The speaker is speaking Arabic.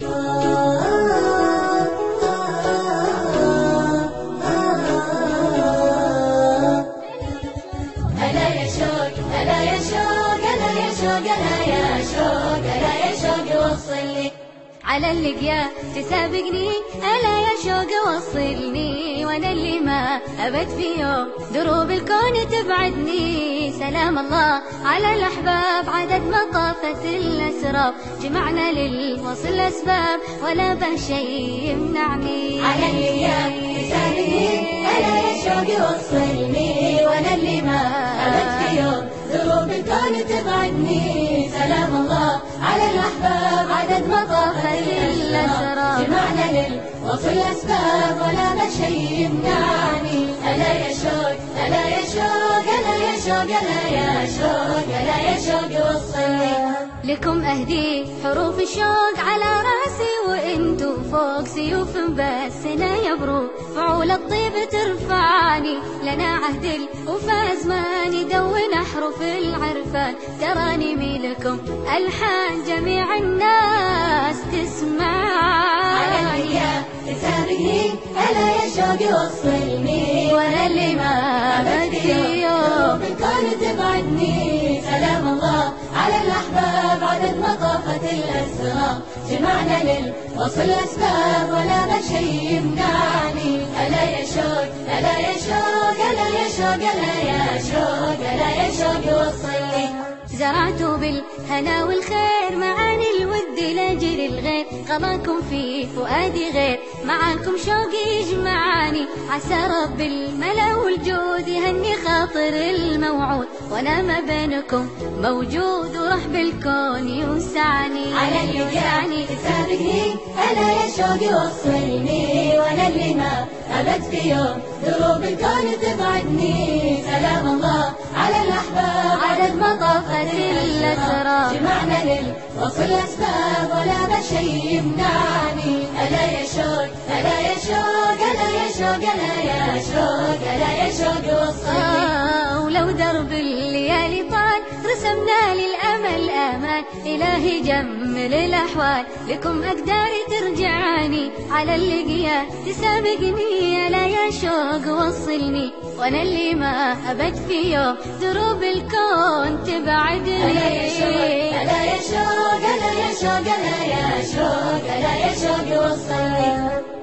ألا يا شوق ألا يا شوق ألا يا شوق ألا يا شوق ألا يا شوق وصلني على اللقيا تسابقني. ألا يا شوق وصلني وانا اللي ما ابد في يوم دروب الكون تبعدني. سلام الله على الاحباب عدد ما طافت الاسراب، جمعنا للوصل اسباب ولا به شيء يمنعني. على اللقيا تسابقني ألا يا شوق وصلني وانا اللي ما ابد في يوم دروب الكون تبعدني. سلام الله على الاحباب عدد ما طافت الاسراب، جمعنا للوصل اسباب ولا ما شيء يمنعني. ألا يا شوق ألا يا شوق ألا يا شوق ألا يا شوق ألا يا شوق وصلني. لكم أهدي حروف الشوق على راسي وانتو فوق سيوف بسنا يبرو فعول الطيب ترفعني. لنا عهد الوفا زمان يدون أحرف العرفان، تراني ميلكم ألحان جميع الناس تسمعني. تسابقني ألا يا شوق وصلني وانا اللي ما بدي يوم الكون تبعدني. سلام الله على الاحباب عدد ما طافت الاسرار، جمعنا للوصل اسباب ولا ما شيء يمنعني. ألا يا شوق ألا يا شوق ألا يا شوق ألا يا شوق ألا يا شوق وصلني. زرعت بالهنا والخير معاني الود لاجل الغير، غلاكم في فؤادي غير معاكم شوقي يجمعاني. عسى رب الملا والجود يهني خاطر الموعود وانا ما بينكم موجود ورحب الكون يوسعني. على اللقياني تسابقني ألا يا شوقي وصلني وانا اللي ما ابد في يوم دروب الكون تبعدني. سلام الله على الاحباب عدد ما طافت الاسرار، جمعنا للوصل اسباب ولا ما شيء يمنعني. ألا يا شوق ألا يا شوق ألا يا شوق ألا يا شوق ألا يا شوق وصلني. ولو درب الليالي طال رسمنا للأمل آمال، إلهي جمل الأحوال لكم أقداري ترجعني. على اللقيا تسابقني ألا يا شوق وصلني وانا اللي ما ابد في يوم دروب الكون تبعدني. ألا يا شوق ألا يا شوق ألا يا شوق ألا يا شوق ألا يا شوق وصلني.